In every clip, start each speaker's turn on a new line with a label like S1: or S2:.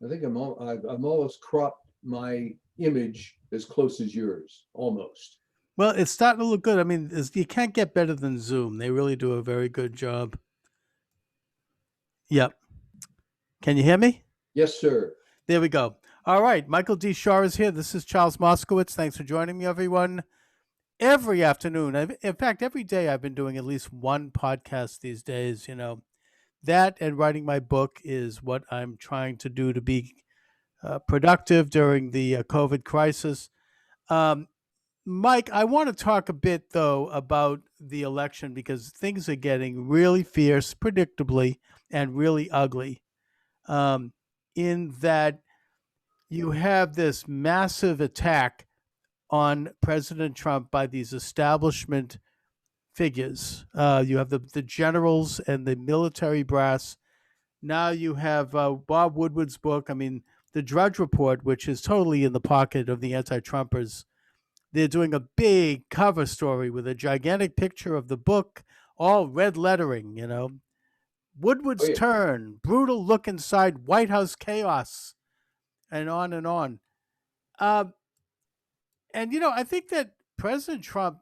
S1: I think I've almost cropped my image as close as yours, almost.
S2: Well, it's starting to look good. I mean, you can't get better than Zoom. They really do a very good job. Yep. Can you hear me?
S1: Yes, sir.
S2: There we go. All right. Michael D. Shaw is here. This is Charles Moscowitz. Thanks for joining me, everyone. Every afternoon, in fact, every day I've been doing at least one podcast these days. That and writing my book is what I'm trying to do to be productive during the COVID crisis. Um, Mike, I want to talk a bit, though, about the election because things are getting really fierce, predictably, and really ugly. Um, in that you have this massive attack on President Trump by these establishment figures. You have the generals and the military brass. Now you have Bob Woodward's book. I mean, the Drudge Report, which is totally in the pocket of the anti-Trumpers. They're doing a big cover story with a gigantic picture of the book, all red lettering.
S1: Oh
S2: Woodward's
S1: yeah.
S2: turn, brutal look inside White House chaos, and on and on. Uh, and I think that President Trump,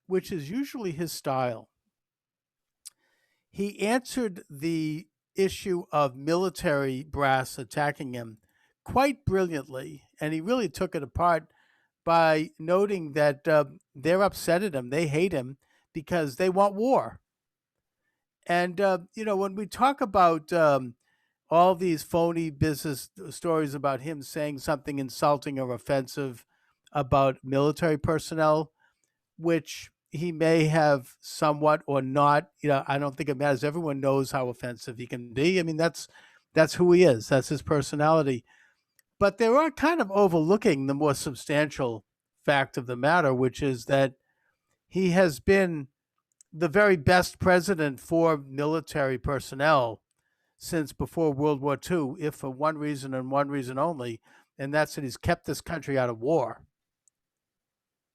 S2: which is usually his style, he answered the issue of military brass attacking him quite brilliantly, and he really took it apart by noting that they're upset at him, they hate him because they want war. And when we talk about all these phony business stories about him saying something insulting or offensive about military personnel, which he may have somewhat or not. I don't think it matters. Everyone knows how offensive he can be. I mean, that's who he is. That's his personality. But they are kind of overlooking the more substantial fact of the matter, which is that he has been the very best president for military personnel since before World War II, if for one reason and one reason only, and that's that he's kept this country out of war.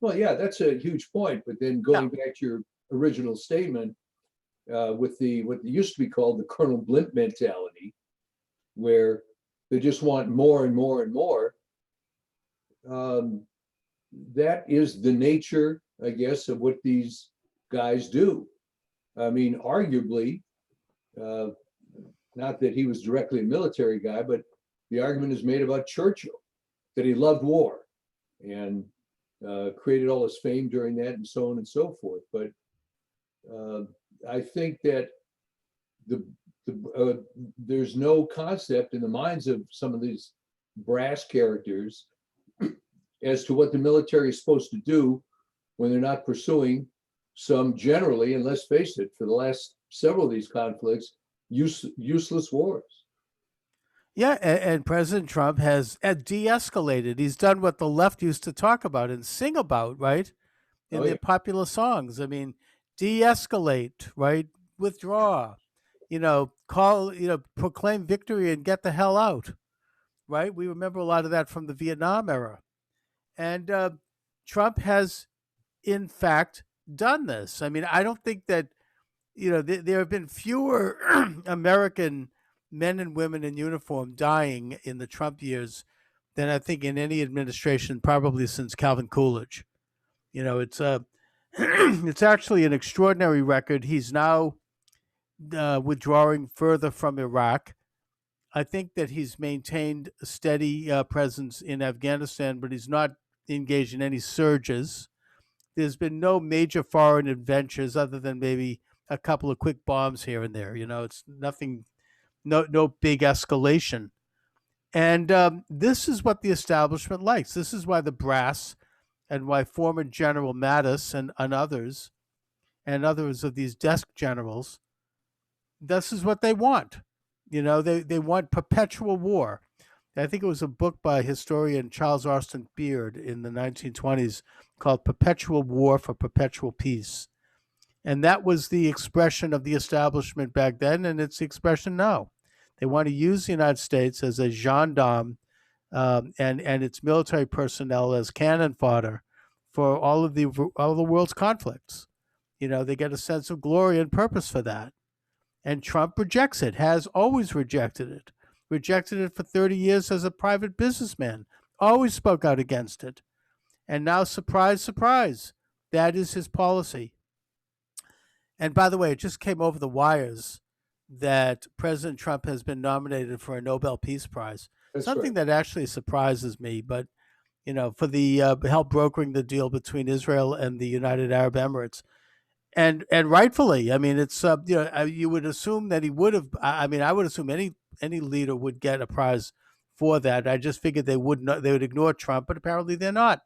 S1: Well, yeah, that's a huge point. But then
S2: Yeah.
S1: going back to your original statement, with the what used to be called the Colonel Blimp mentality, where they just want more and more and more. Um, that is the nature, I guess, of what these guys do. I mean, arguably, uh, not that he was directly a military guy, but the argument is made about Churchill that he loved war and created all his fame during that, and so on and so forth. But uh, I think that there's no concept in the minds of some of these brass characters as to what the military is supposed to do when they're not pursuing some generally, and let's face it, for the last several of these conflicts, useless wars.
S2: Yeah, and President Trump has de-escalated. He's done what the left used to talk about and sing about, right? In
S1: Oh
S2: their
S1: yeah,
S2: popular songs. I mean, de-escalate, right? Withdraw. Proclaim victory and get the hell out, right? We remember a lot of that from the Vietnam era. And Trump has, in fact, done this. I mean, I don't think that, there have been fewer American men and women in uniform dying in the Trump years than I think in any administration, probably since Calvin Coolidge. It's it's actually an extraordinary record. He's now withdrawing further from Iraq. I think that he's maintained a steady presence in Afghanistan, but he's not engaged in any surges. There's been no major foreign adventures other than maybe a couple of quick bombs here and there. It's nothing, no big escalation. And this is what the establishment likes. This is why the brass and why former General Mattis and others of these desk generals, this is what they want. They want perpetual war. I think it was a book by historian Charles Austin Beard in the 1920s called Perpetual War for Perpetual Peace. And that was the expression of the establishment back then, and it's the expression now. They want to use the United States as a gendarme and its military personnel as cannon fodder for all the world's conflicts. They get a sense of glory and purpose for that. And Trump rejects it, has always rejected it. rejected it for 30 years as a private businessman, always spoke out against it. And now, surprise, surprise, that is his policy. And by the way, it just came over the wires that President Trump has been nominated for a Nobel Peace Prize.
S1: That's
S2: Something
S1: right.
S2: that actually surprises me, but for the help brokering the deal between Israel and the United Arab Emirates, and rightfully. I mean, it's you would assume that he would have. I mean, I would assume any leader would get a prize for that. I just figured they would not. They would ignore Trump, but apparently they're not.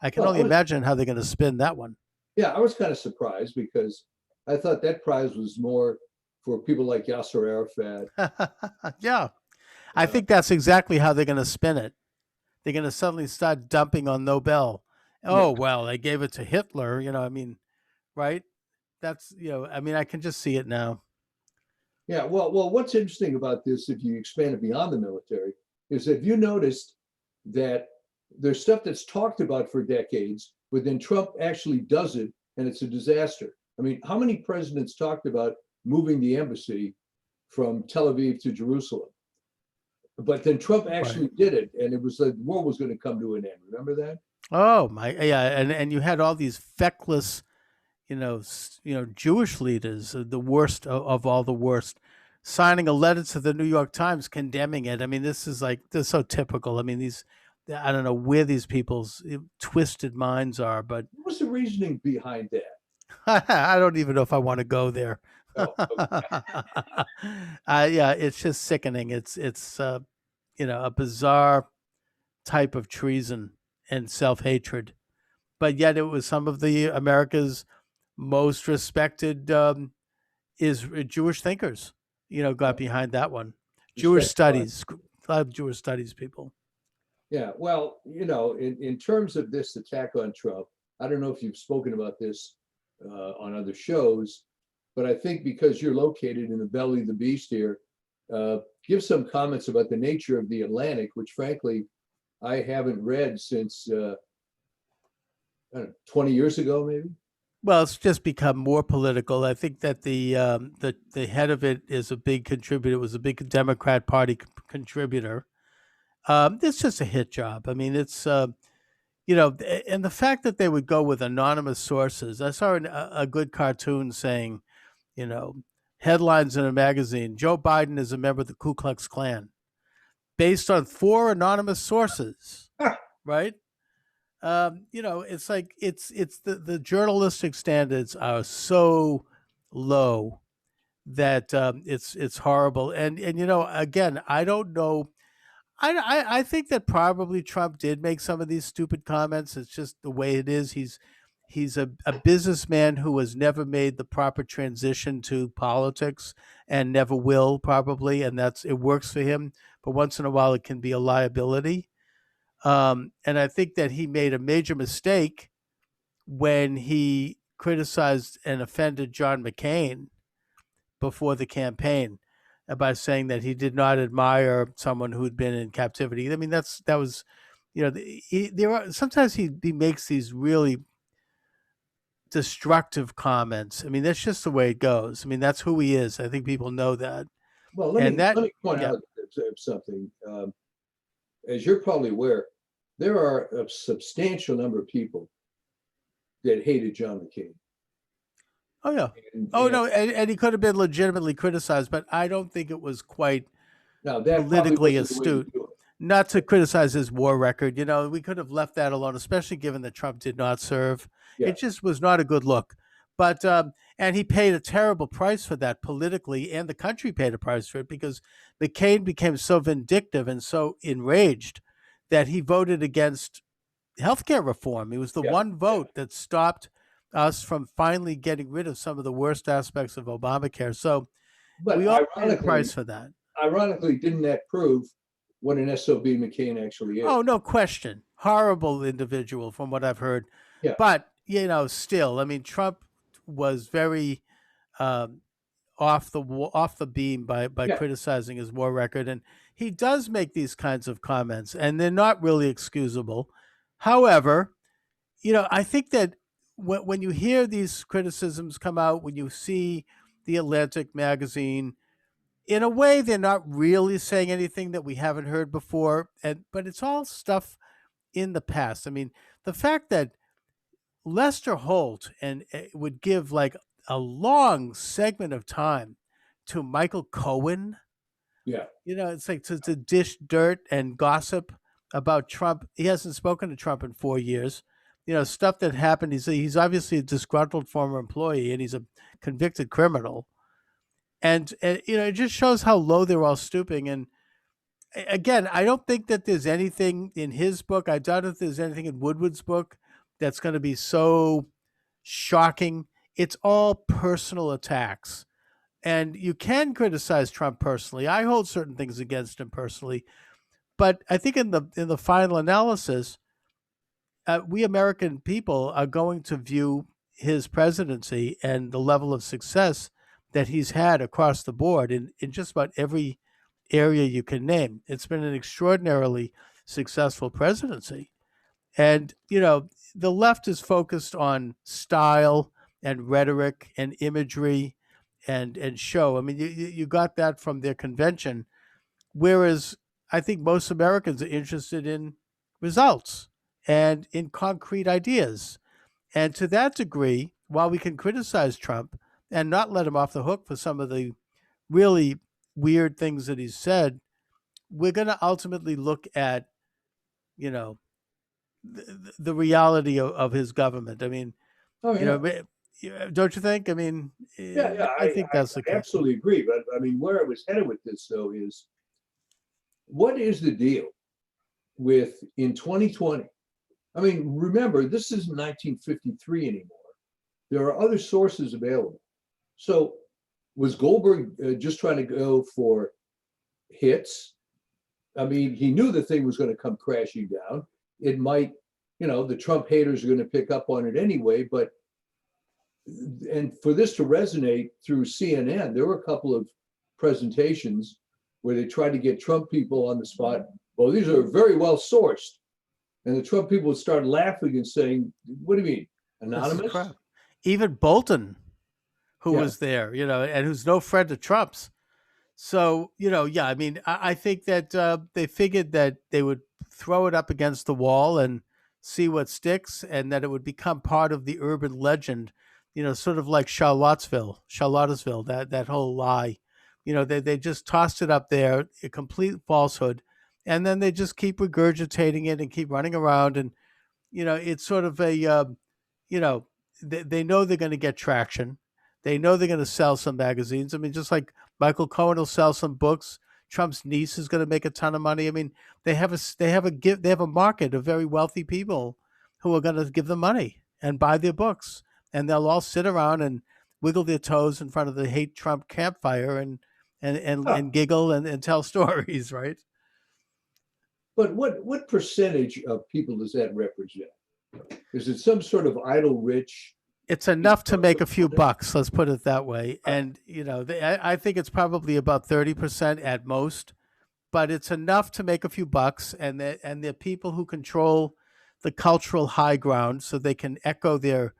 S2: I can
S1: Well,
S2: only imagine how they're going to spin that one.
S1: I was kind of surprised because I thought that prize was more for people like Yasser Arafat.
S2: Yeah, I
S1: Uh,
S2: think that's exactly how they're going to spin it. They're going to suddenly start dumping on Nobel.
S1: yeah,
S2: Oh well, they gave it to Hitler. I mean, right? That's I mean, I can just see it now.
S1: yeah. Well, what's interesting about this, if you expand it beyond the military, is that you noticed that there's stuff that's talked about for decades, but then Trump actually does it, and it's a disaster. I mean, how many presidents talked about moving the embassy from Tel Aviv to Jerusalem? But then Trump
S2: Right.
S1: actually did it, and it was like the world was going to come to an end. Remember that?
S2: Oh my, yeah, and you had all these feckless, Jewish leaders, the worst of all the worst, signing a letter to the New York Times condemning it. I mean, this is so typical. I mean, I don't know where these people's twisted minds are, but
S1: What was the reasoning behind that?
S2: I don't even know if I want to go there.
S1: Oh, okay.
S2: Yeah, it's just sickening. It's a bizarre type of treason and self hatred, but yet it was some of the America's most respected is Jewish thinkers. Got behind that one. Jewish
S1: Respect fine.
S2: studies, a lot of Jewish studies people.
S1: Yeah. Well, in terms of this attack on Trump, I don't know if you've spoken about this on other shows, but I think because you're located in the belly of the beast here, give some comments about the nature of the Atlantic, which frankly I haven't read since I don't know, 20 years ago, maybe.
S2: Well, it's just become more political. I think that the head of it is a big contributor. Was a big Democrat Party contributor. It's just a hit job. I mean, it's and the fact that they would go with anonymous sources. I saw a good cartoon saying, you know, headlines in a magazine: Joe Biden is a member of the Ku Klux Klan, based on four anonymous sources. Right? It's like it's the journalistic standards are so low that it's horrible. And again, I don't know. I think that probably Trump did make some of these stupid comments. It's just the way it is. He's a businessman who has never made the proper transition to politics and never will probably, and it works for him. But once in a while, it can be a liability. And I think that he made a major mistake when he criticized and offended John McCain before the campaign by saying that he did not admire someone who had been in captivity. I mean, that was, there are sometimes he makes these really destructive comments. I mean, that's just the way it goes. I mean, that's who he is. I think people know that,
S1: Well,
S2: and that,
S1: let me point
S2: yeah.
S1: out something. As you're probably aware, there are a substantial number of people that hated John McCain.
S2: Oh yeah. Oh
S1: And
S2: no, and he could have been legitimately criticized, but I don't think it was quite
S1: now that probably
S2: politically
S1: wasn't the way to
S2: astute.
S1: do it.
S2: Not to criticize his war record. We could have left that alone, especially given that Trump did not serve.
S1: Yeah,
S2: It just was not a good look. But and he paid a terrible price for that politically, and the country paid a price for it because McCain became so vindictive and so enraged that he voted against healthcare reform. It was the
S1: yeah,
S2: one
S1: yeah.
S2: vote that stopped us from finally getting rid of some of the worst aspects of Obamacare. So
S1: But
S2: we all paid a price for that.
S1: ironically, didn't that prove what an SOB McCain actually is?
S2: Oh, no question. Horrible individual from what I've heard.
S1: Yeah,
S2: But, still, I mean, Trump was very um, off the beam by
S1: yeah.
S2: criticizing his war record, and he does make these kinds of comments, and they're not really excusable. However, I think that when you hear these criticisms come out, when you see the Atlantic magazine, in a way, they're not really saying anything that we haven't heard before, but it's all stuff in the past. I mean, the fact that Lester Holt and would give like a long segment of time to Michael Cohen.
S1: Yeah.
S2: It's like to dish dirt and gossip about Trump. He hasn't spoken to Trump in 4 years. Stuff that happened. He's obviously a disgruntled former employee, and he's a convicted criminal. And it just shows how low they're all stooping. And again, I don't think that there's anything in his book. I doubt if there's anything in Woodward's book that's going to be so shocking. It's all personal attacks. And you can criticize Trump personally. I hold certain things against him personally, but I think in the final analysis, we American people are going to view his presidency and the level of success that he's had across the board in just about every area you can name. It's been an extraordinarily successful presidency. And, the left is focused on style and rhetoric and imagery and show. I mean, you got that from their convention, whereas I think most Americans are interested in results and in concrete ideas. And to that degree, while we can criticize Trump and not let him off the hook for some of the really weird things that he's said, we're going to ultimately look at, the reality of his government. I mean,
S1: Oh, yeah.
S2: Don't you think? I mean,
S1: Yeah,
S2: I think that's the
S1: I
S2: case.
S1: absolutely agree. But I mean, where I was headed with this, though, is what is the deal with in 2020? I mean, remember, this isn't 1953 anymore. There are other sources available. So was Goldberg just trying to go for hits? I mean, he knew the thing was going to come crashing down. It might, the Trump haters are going to pick up on it anyway. And for this to resonate through CNN, there were a couple of presentations where they tried to get Trump people on the spot. Well, these are very well sourced. And the Trump people would start laughing and saying, what do you mean? Anonymous?
S2: Even Bolton, who was there, and who's no friend of Trump's. So, yeah, I mean, I think that they figured that they would throw it up against the wall and see what sticks, and that it would become part of the urban legend, sort of like Charlottesville, that whole lie. They just tossed it up there, a complete falsehood, and then they just keep regurgitating it and keep running around. And, it's sort of a, they know they're going to get traction. They know they're going to sell some magazines. I mean, just like Michael Cohen will sell some books. Trump's niece is going to make a ton of money. I mean, they have a market of very wealthy people who are going to give them money and buy their books, and they'll all sit around and wiggle their toes in front of the hate Trump campfire and giggle and tell stories, right?
S1: But what percentage of people does that represent? Is it some sort of idle rich?
S2: It's enough to make a few bucks. Let's put it that way. And I think it's probably about 30% at most, but it's enough to make a few bucks. And they're people who control the cultural high ground, so they can echo their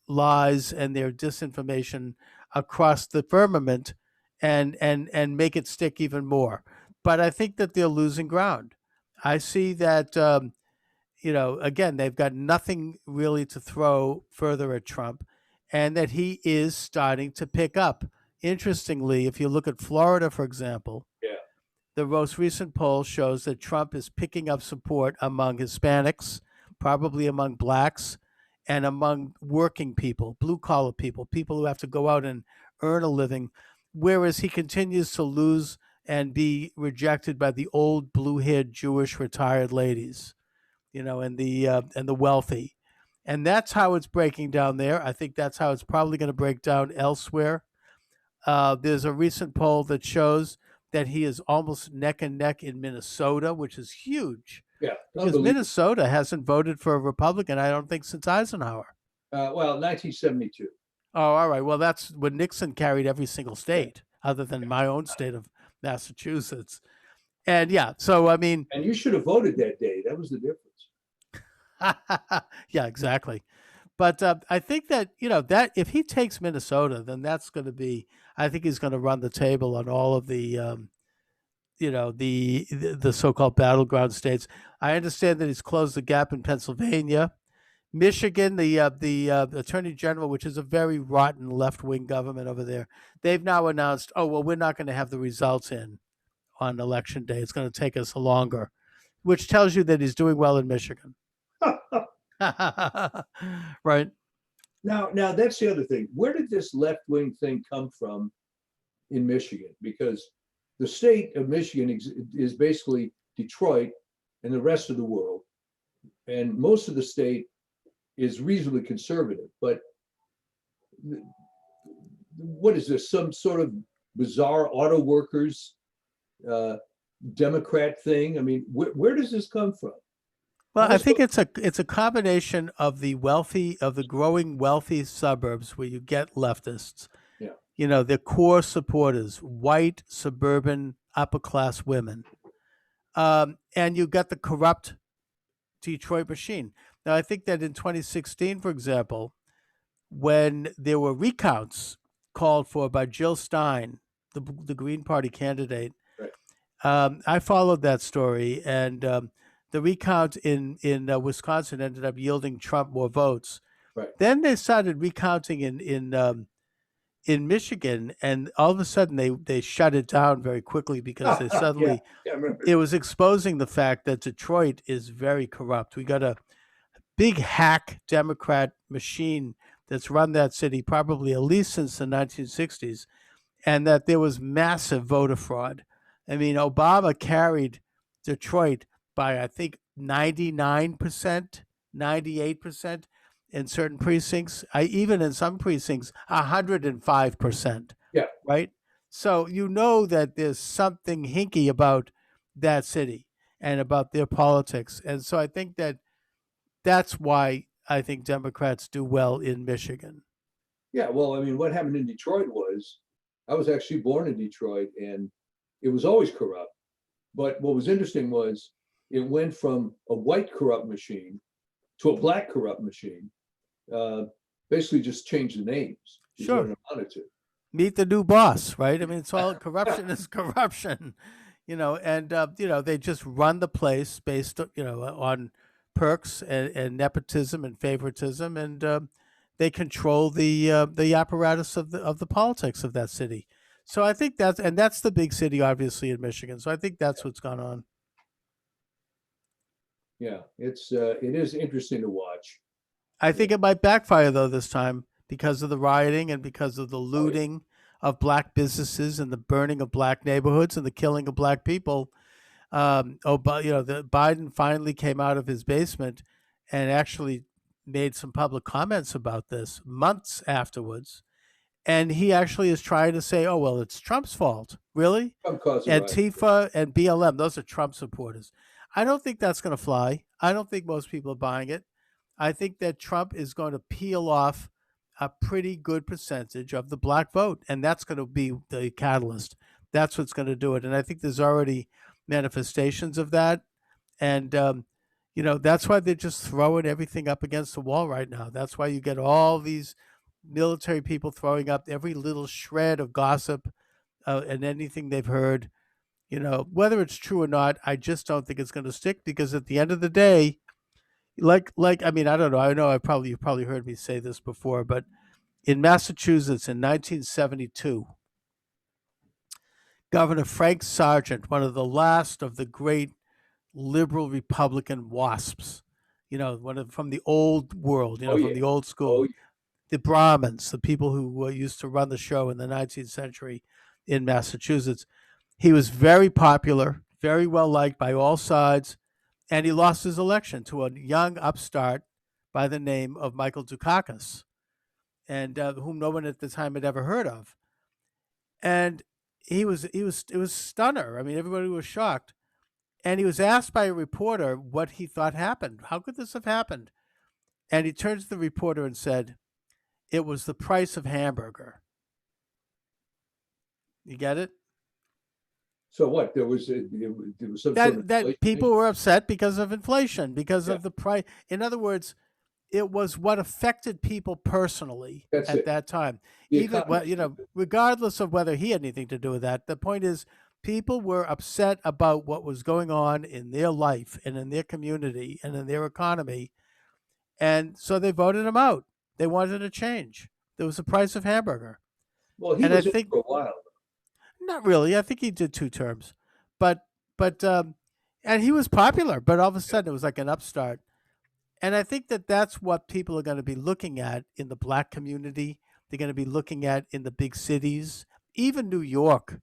S2: lies and their disinformation across the firmament and make it stick even more. But I think that they're losing ground. I see that. Again, they've got nothing really to throw further at Trump, and that he is starting to pick up. Interestingly, if you look at Florida, for example,
S1: yeah,
S2: the most recent poll shows that Trump is picking up support among Hispanics, probably among blacks, and among working people, blue-collar people, people who have to go out and earn a living, whereas he continues to lose and be rejected by the old blue-haired Jewish retired ladies. And the wealthy. And that's how it's breaking down there. I think that's how it's probably going to break down elsewhere. There's a recent poll that shows that he is almost neck and neck in Minnesota, which is huge.
S1: Yeah,
S2: because Minnesota hasn't voted for a Republican, I don't think, since Eisenhower.
S1: 1972.
S2: Oh, all right. Well, that's when Nixon carried every single state, other than my own state of Massachusetts. And yeah, so I mean,
S1: and you should have voted that day. That was the difference.
S2: Yeah, exactly. But I think that that if he takes Minnesota, then that's going to be. I think he's going to run the table on all of the the so-called battleground states. I understand that he's closed the gap in Pennsylvania. Michigan, the attorney general, which is a very rotten left-wing government over there, they've now announced, oh well, we're not going to have the results in on election day. It's going to take us longer, which tells you that he's doing well in Michigan. Right.
S1: Now that's the other thing. Where did this left wing thing come from in Michigan? Because the state of Michigan is basically Detroit and the rest of the world, and most of the state is reasonably conservative. But what is this? Some sort of bizarre auto workers Democrat thing? I mean, where does this come from?
S2: Well, I think it's a combination of the growing wealthy suburbs where you get leftists.
S1: Yeah.
S2: The core supporters, white suburban upper class women, and you got the corrupt Detroit machine. Now, I think that in 2016, for example, when there were recounts called for by Jill Stein, the Green Party candidate,
S1: right.
S2: I followed that story, and the recount in Wisconsin ended up yielding Trump more votes.
S1: Right.
S2: Then they started recounting in Michigan, and all of a sudden they shut it down very quickly because they suddenly it was exposing the fact that Detroit is very corrupt. We got a big hack Democrat machine that's run that city probably at least since the 1960s, and that there was massive voter fraud. I mean, Obama carried Detroit by I think 99%, 98% in certain precincts. Even in some precincts, 105%.
S1: Yeah.
S2: Right. So that there's something hinky about that city and about their politics, and so I think that's why I think Democrats do well in Michigan.
S1: Yeah. Well, I mean, what happened in Detroit was I was actually born in Detroit, and it was always corrupt. But what was interesting was it went from a white corrupt machine to a black corrupt machine. Basically, just changed the names.
S2: Sure.
S1: Wanted to.
S2: Meet the new boss, right? I mean, it's all corruption is corruption, and they just run the place based, on perks and nepotism and favoritism, and they control the apparatus of the politics of that city. So I think that's the big city, obviously, in Michigan. So I think that's what's gone on.
S1: Yeah, it is interesting to watch.
S2: I think it might backfire though this time because of the rioting and because of the looting of black businesses and the burning of black neighborhoods and the killing of black people. The Biden finally came out of his basement and actually made some public comments about this months afterwards. And he actually is trying to say, oh, well, it's Trump's fault. Really? Antifa and BLM, those are Trump supporters. I don't think that's going to fly. I don't think most people are buying it. I think that Trump is going to peel off a pretty good percentage of the black vote, and that's going to be the catalyst. That's what's going to do it. And I think there's already manifestations of that. And, that's why they're just throwing everything up against the wall right now. That's why you get all these military people throwing up every little shred of gossip and anything they've heard. Whether it's true or not, I just don't think it's going to stick because at the end of the day, I mean, I don't know. I know you've probably heard me say this before, but in Massachusetts in 1972, Governor Frank Sargent, one of the last of the great liberal Republican wasps, from the old world, from the old school, the Brahmins, the people who used to run the show in the 19th century in Massachusetts. He was very popular, very well liked by all sides, and he lost his election to a young upstart by the name of Michael Dukakis, and whom no one at the time had ever heard of. And it was stunner. I mean, everybody was shocked. And he was asked by a reporter what he thought happened. How could this have happened? And he turned to the reporter and said, it was the price of hamburger. You get it?
S1: So what? There was some
S2: that people were upset because of inflation, because of the price. In other words, it was what affected people personally
S1: That's
S2: at
S1: it.
S2: that time.
S1: The
S2: Even
S1: economy.
S2: well, regardless of whether he had anything to do with that, the point is people were upset about what was going on in their life and in their community and in their economy, and so they voted him out. They wanted a change. There was the price of hamburger,
S1: Well, he
S2: and I
S1: was in
S2: think
S1: for a while.
S2: not really. I think he did 2 terms, but but and he was popular. But all of a sudden, it was like an upstart. And I think that that's what people are going to be looking at in the black community. They're going to be looking at in the big cities, even New York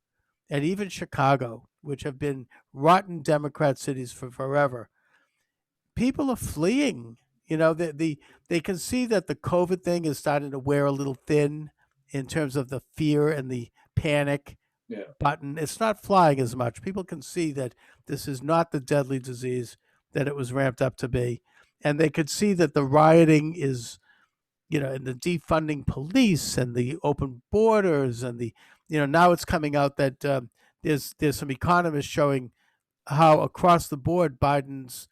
S2: and even Chicago, which have been rotten Democrat cities for forever. People are fleeing. They can see that the COVID thing is starting to wear a little thin in terms of the fear and the panic
S1: Yeah.
S2: button. It's not flying as much. People can see that this is not the deadly disease that it was ramped up to be. And they could see that the rioting is, and the defunding police and the open borders and now it's coming out that there's some economists showing how across the board Biden's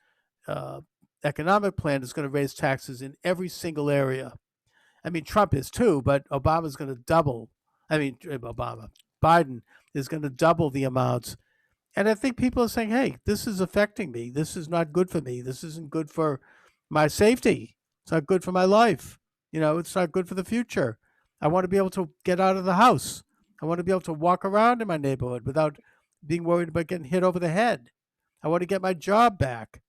S2: uh, economic plan is going to raise taxes in every single area. I mean, Trump is too, but Obama's going to double. I mean, Biden is going to double the amounts. And I think people are saying, hey, this is affecting me. This is not good for me. This isn't good for my safety. It's not good for my life. It's not good for the future. I want to be able to get out of the house. I want to be able to walk around in my neighborhood without being worried about getting hit over the head. I want to get my job back.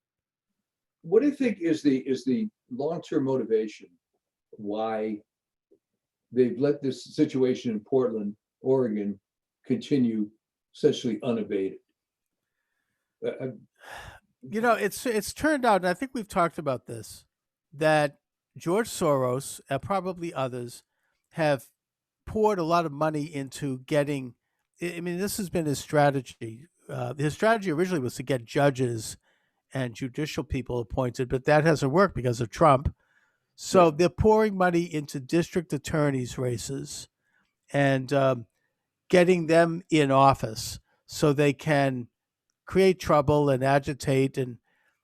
S1: What do you think is the long-term motivation why they've let this situation in Portland, Oregon, continue essentially unabated? Uh,
S2: It's turned out, and I think we've talked about this, that George Soros and probably others have poured a lot of money into getting. I mean, this has been his strategy. His strategy originally was to get judges and judicial people appointed, but that hasn't worked because of Trump. So
S1: yeah.
S2: they're pouring money into district attorneys' races and getting them in office so they can create trouble and agitate. And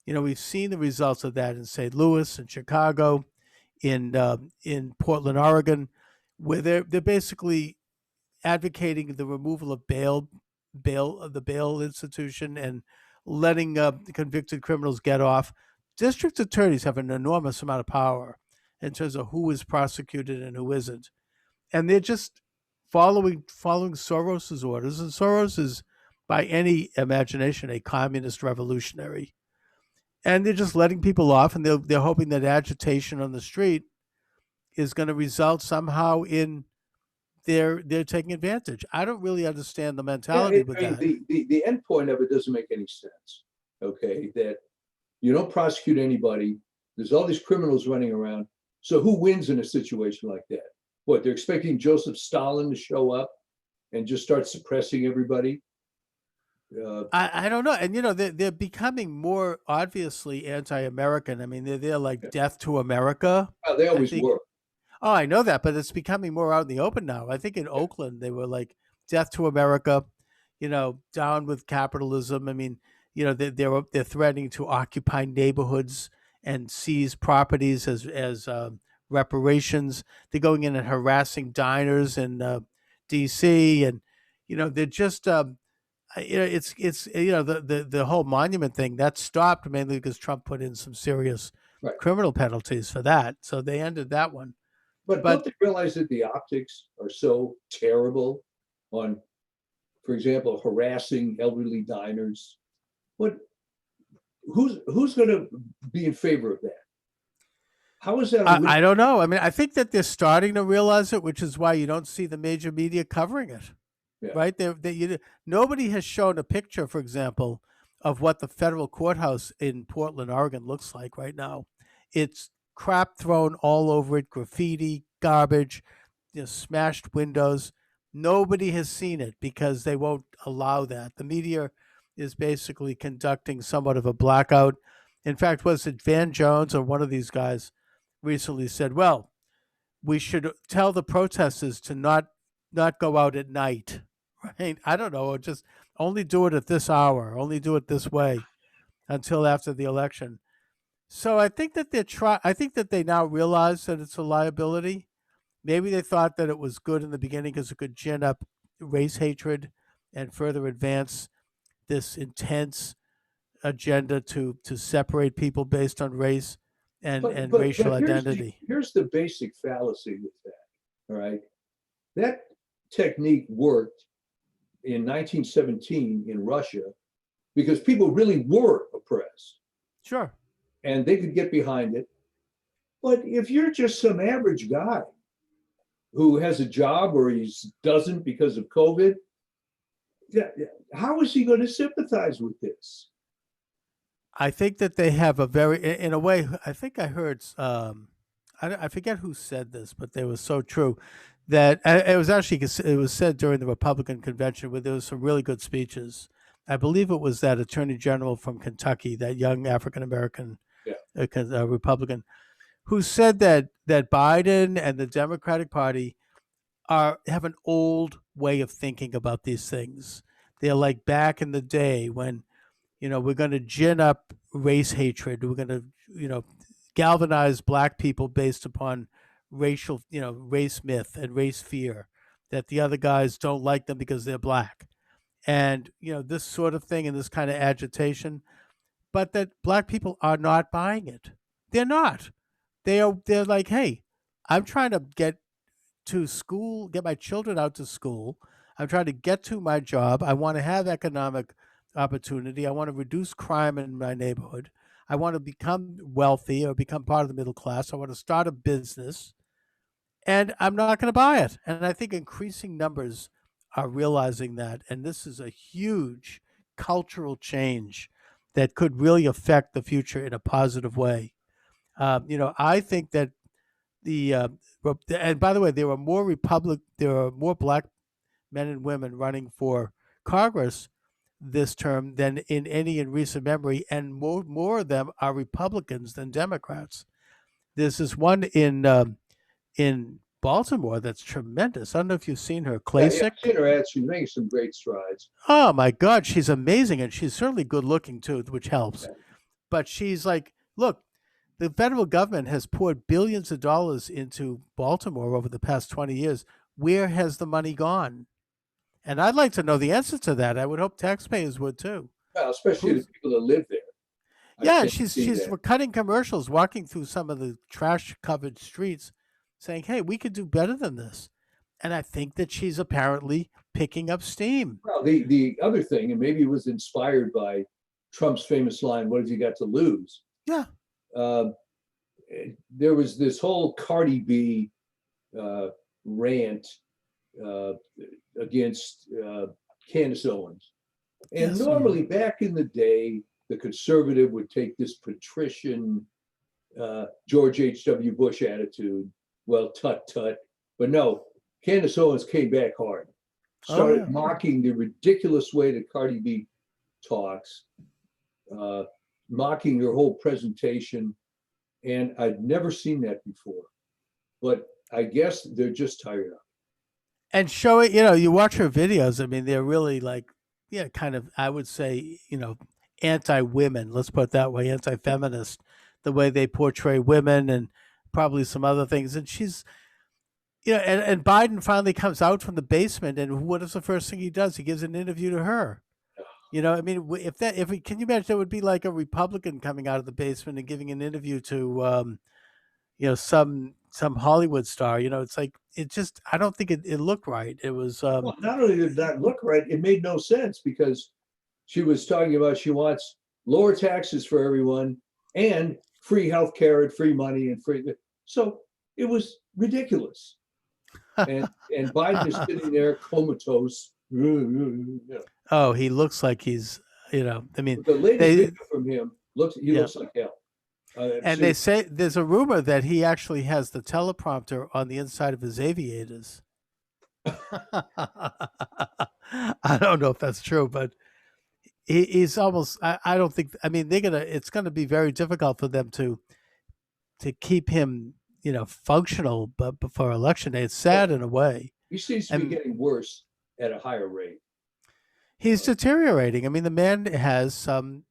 S2: we've seen the results of that in St. Louis and Chicago, in Portland, Oregon, where they're basically advocating the removal of the bail institution, and letting convicted criminals get off. District attorneys have an enormous amount of power in terms of who is prosecuted and who isn't, and they're just following Soros's orders. And Soros is, by any imagination, a communist revolutionary, and they're just letting people off, and they're hoping that agitation on the street is going to result somehow in they're taking advantage. I don't really understand the
S1: Yeah,
S2: mentality with
S1: I mean,
S2: that.
S1: the end point of it doesn't make any sense. Okay, that you don't prosecute anybody. There's all these criminals running around. So who wins in a situation like that? What, they're expecting Joseph Stalin to show up and just start suppressing everybody?
S2: I don't know, and they're becoming more obviously anti-American. I mean, they're like death to America.
S1: Well, they
S2: I
S1: always
S2: think.
S1: were.
S2: Oh, I know that, but it's becoming more out in the open now. I think in
S1: Yeah,
S2: Oakland they were like death to America, down with capitalism. I mean, they're threatening to occupy neighborhoods and seize properties as reparations. They're going in and harassing diners in D.C. and they're just it's the whole monument thing that stopped mainly because Trump put in some serious
S1: right.
S2: criminal penalties for that, so they ended that one.
S1: But don't
S2: But
S1: they realize that the optics are so terrible on, for example, harassing elderly diners? What who's going to be in favor of that? How is that a win?
S2: I don't know. I mean, I think that they're starting to realize it, which is why you don't see the major media covering it.
S1: Yeah,
S2: Right? Nobody has shown a picture, for example, of what the federal courthouse in Portland, Oregon looks like right now. It's crap thrown all over it, graffiti, garbage, smashed windows. Nobody has seen it because they won't allow that. The media is basically conducting somewhat of a blackout. In fact, was it Van Jones or one of these guys recently said, well, we should tell the protesters to not go out at night, right? I don't know, or just only do it at this hour, only do it this way until after the election. So I think that I think that they now realize that it's a liability. Maybe they thought that it was good in the beginning because it could gin up race hatred and further advance this intense agenda to separate people based on race and racial
S1: But
S2: identity.
S1: here's the basic fallacy with that. All right, that technique worked in 1917 in Russia because people really were oppressed
S2: Sure.
S1: and they could get behind it. But if you're just some average guy who has a job or he doesn't because of COVID, how is he going to sympathize with this?
S2: I think that they have a very, in a way, I think I heard, I forget who said this, but they were so true that it was actually, it was said during the Republican convention where there was some really good speeches. I believe it was that attorney general from Kentucky, that young African American
S1: Yeah.
S2: Republican, who said that Biden and the Democratic Party have an old way of thinking about these things. They're like back in the day when we're going to gin up race hatred. We're going to galvanize black people based upon racial race myth and race fear that the other guys don't like them because they're black, and this sort of thing and this kind of agitation, but that black people are not buying it. They're not. They're like, hey, I'm trying to get to school, get my children out to school. I'm trying to get to my job. I want to have economic opportunity. I want to reduce crime in my neighborhood. I want to become wealthy or become part of the middle class. I want to start a business, and I'm not going to buy it. And I think increasing numbers are realizing that. And this is a huge cultural change that could really affect the future in a positive way. I think that and by the way, there are more black men and women running for Congress this term than in recent memory, and more of them are Republicans than Democrats. There's this one in Baltimore that's tremendous. I don't know if you've seen her,
S1: Yeah, yeah,
S2: Klasick.
S1: I've seen her ads. She's making some great strides.
S2: Oh my God, she's amazing, and she's certainly good looking too, which helps.
S1: Yeah.
S2: But she's like, look, the federal government has poured billions of dollars into Baltimore over the past 20 years. Where has the money gone? And I'd like to know the answer to that. I would hope taxpayers would too.
S1: Well, especially the
S2: Who's
S1: people that live there. I
S2: Yeah,
S1: can't
S2: she's
S1: see
S2: she's
S1: that.
S2: cutting commercials, walking through some of the trash covered streets, saying, "Hey, we could do better than this." And I think that she's apparently picking up steam.
S1: Well, the other thing, and maybe it was inspired by Trump's famous line, "What have you got to lose?"
S2: Yeah.
S1: Uh, there was this whole Cardi B uh, rant uh, against Candace Owens. And
S2: Yes.
S1: normally, back in the day, the conservative would take this patrician George H.W. Bush attitude. Well, tut tut. But no, Candace Owens came back hard,
S2: Oh
S1: started
S2: yeah.
S1: mocking the ridiculous way that Cardi B talks, uh, mocking her whole presentation. And I'd never seen that before. But I guess they're just tired of it.
S2: And show it. You watch her videos. I mean, they're really like, yeah, kind of. I would say, anti-women. Let's put it that way, anti-feminist. The way they portray women and probably some other things. And she's and Biden finally comes out from the basement, and what is the first thing he does? He gives an interview to her. I mean, can you imagine? It would be like a Republican coming out of the basement and giving an interview to, some Hollywood star. It's like it just. I don't think it looked right. It was.
S1: Well, not only did that look right, it made no sense because she was talking about she wants lower taxes for everyone and free health care and free money and free. So it was ridiculous. And Biden is sitting there comatose.
S2: Oh, he looks like he's. I mean,
S1: The latest
S2: they.
S1: video from him he
S2: Yeah.
S1: looks like hell.
S2: And they say there's a rumor that he actually has the teleprompter on the inside of his aviators. I don't know if that's true, but he's almost. I don't think. I mean, It's gonna be very difficult for them to keep him, functional. But before election day, it's sad in a way.
S1: He seems to be
S2: And
S1: getting worse at a higher rate.
S2: he's deteriorating. I mean, the man has some,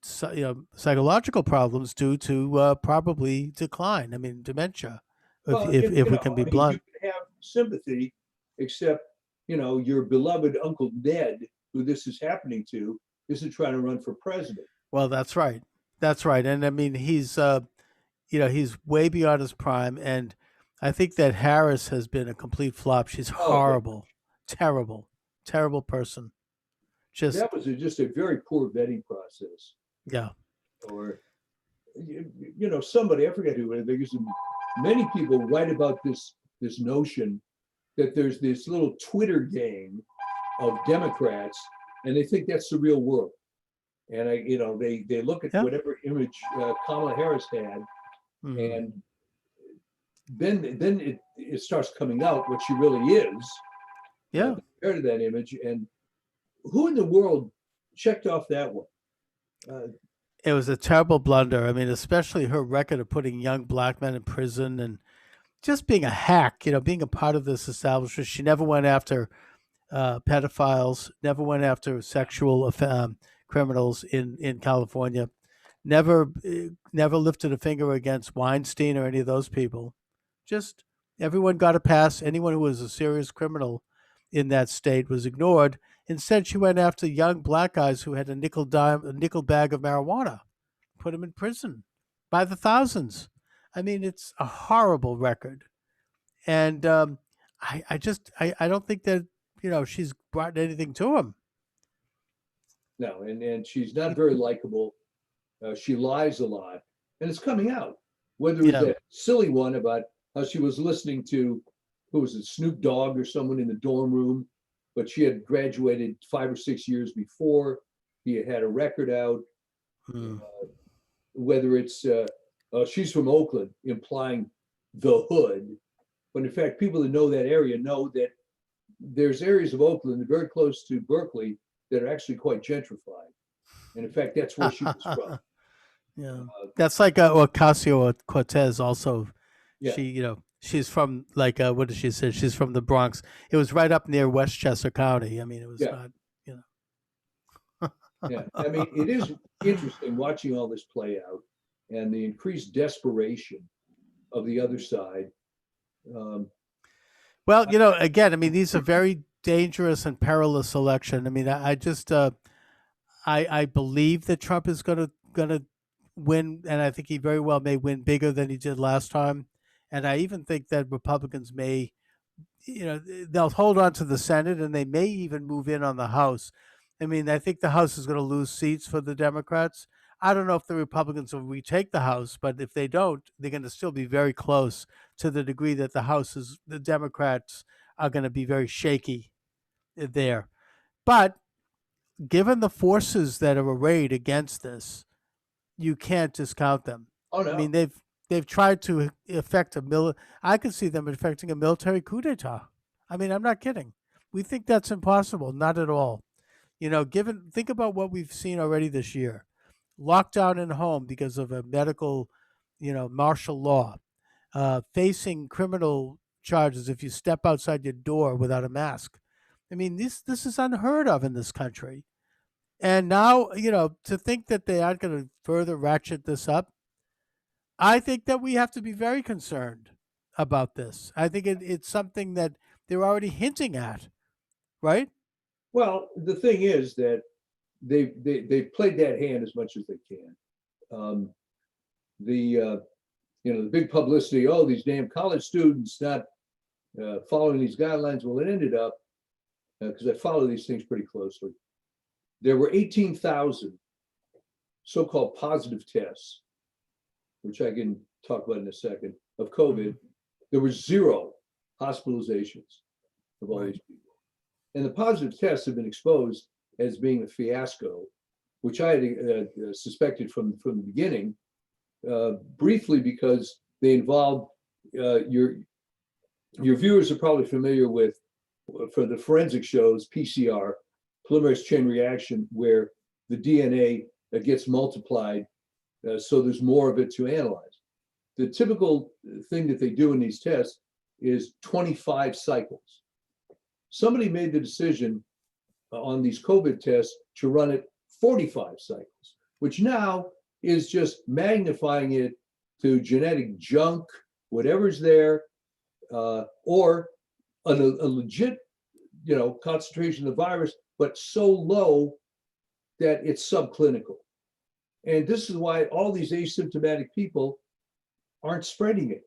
S2: psychological problems due to probably decline. I mean, dementia, if
S1: Well,
S2: if, if we can be
S1: you
S2: blunt.
S1: can have sympathy, except, your beloved Uncle Ned, who this is happening to, isn't trying to run for president.
S2: Well, that's right. That's right. And I mean, he's way beyond his prime. And I think that Harris has been a complete flop. She's
S1: Oh, but
S2: horrible, terrible, terrible person. Just,
S1: that was just a very poor vetting process.
S2: yeah.
S1: Or, somebody, I forget who, because many people write about this notion that there's this little Twitter gang of Democrats, and they think that's the real world. And they look at
S2: Yeah.
S1: whatever image Kamala Harris had,
S2: Mhm.
S1: and then it starts coming out what she really is
S2: Yeah.
S1: compared to that image. And who in the world checked off that one?
S2: It was a terrible blunder. I mean, especially her record of putting young black men in prison and just being a hack, being a part of this establishment. She never went after pedophiles, never went after sexual criminals in California, never lifted a finger against Weinstein or any of those people. Just everyone got a pass. Anyone who was a serious criminal in that state was ignored. Instead, she went after young black guys who had a nickel bag of marijuana, put them in prison by the thousands. I mean, it's a horrible record. And I don't think that she's brought anything to him.
S1: No, and she's not very likable. She lies a lot, and it's coming out. Whether it's
S2: Yeah.
S1: that silly one about how she was listening to, who was it, Snoop Dogg or someone in the dorm room, but she had graduated 5 or 6 years before. He had a record out.
S2: Hmm.
S1: Whether it's she's from Oakland, implying the hood, but in fact, people that know that area know that there's areas of Oakland very close to Berkeley that are actually quite gentrified. And in fact, that's where she was from.
S2: Yeah, that's like Ocasio Cortez. Also,
S1: Yeah.
S2: she's from like what did she say? She's from the Bronx. It was right up near Westchester County. I mean, it was
S1: Yeah.
S2: not.
S1: Yeah. I mean, it is interesting watching all this play out and the increased desperation of the other side.
S2: Well, again, I mean, these are very dangerous and perilous election. I mean, I just I believe that Trump is gonna win, and I think he very well may win bigger than he did last time. And I even think that Republicans may, they'll hold on to the Senate, and they may even move in on the House. I mean, I think the House is going to lose seats for the Democrats. I don't know if the Republicans will retake the House, but if they don't, they're going to still be very close to the degree that the Democrats are going to be very shaky there. But given the forces that are arrayed against this, you can't discount them.
S1: Oh no.
S2: I mean, they've tried to effect I could see them effecting a military coup d'état. I mean, I'm not kidding. We think that's impossible. Not at all. Think about what we've seen already this year. Lockdown in home because of a medical, martial law, facing criminal charges if you step outside your door without a mask. I mean, this is unheard of in this country. And now, to think that they aren't going to further ratchet this up, I think that we have to be very concerned about this. I think it's something that they're already hinting at, right?
S1: Well, the thing is that they've played that hand as much as they can. The big publicity, oh, these damn college students not following these guidelines. Well, it ended up, because I follow these things pretty closely, there were 18,000 so-called positive tests, which I can talk about in a second, of COVID. There were 0 hospitalizations of all these people. And the positive tests have been exposed as being a fiasco, which I had suspected from the beginning, briefly because they involved your viewers are probably familiar with, for the forensic shows, PCR, polymerase chain reaction, where the DNA gets multiplied, so there's more of it to analyze. The typical thing that they do in these tests is 25 cycles. Somebody made the decision on these COVID tests to run it 45 cycles. which now is just magnifying it to genetic junk, whatever's there, or a legit, concentration of the virus, but so low that it's subclinical. And this is why all these asymptomatic people aren't spreading it,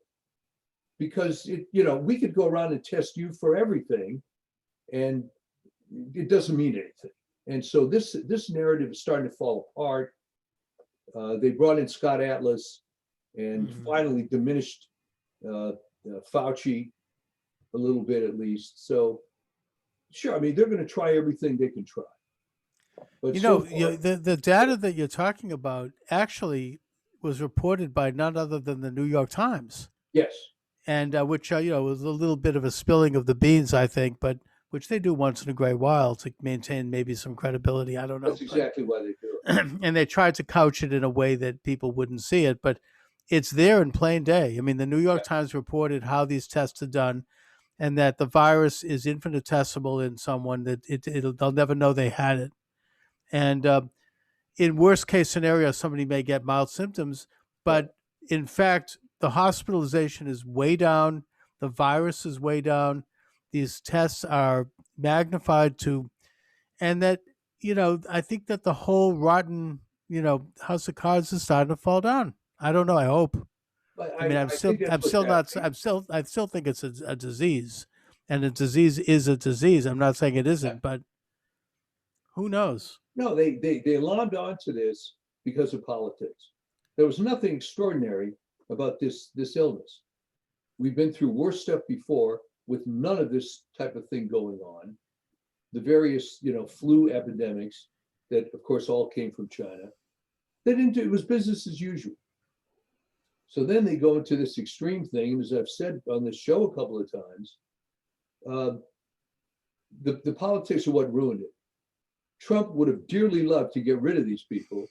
S1: because we could go around and test you for everything, and it doesn't mean anything. And so this narrative is starting to fall apart. They brought in Scott Atlas and finally diminished Fauci a little bit, at least. So, sure, I mean, they're going to try everything they can try. But
S2: the data that you're talking about actually was reported by none other than the New York Times.
S1: Yes.
S2: And which, was a little bit of a spilling of the beans, I think, but which they do once in a great while to maintain maybe some credibility. I don't know.
S1: That's exactly why they do
S2: it. And they tried to couch it in a way that people wouldn't see it, but it's there in plain day. I mean, the New York Times reported how these tests are done and that the virus is infinitesimal in someone, that they'll never know they had it. And in worst case scenario, somebody may get mild symptoms, but in fact, the hospitalization is way down. The virus is way down. These tests are magnified to, and that, I think that the whole rotten, house of cards is starting to fall down. I don't know. I hope. I still think it's a disease, and a disease is a disease. I'm not saying it isn't, but who knows?
S1: No, they lobbed onto this because of politics. There was nothing extraordinary about this illness. We've been through worse stuff before with none of this type of thing going on. The various, flu epidemics that, of course, all came from China. It was business as usual. So then they go into this extreme thing, and as I've said on this show a couple of times, the politics are what ruined it. Trump would have dearly loved to get rid of these people,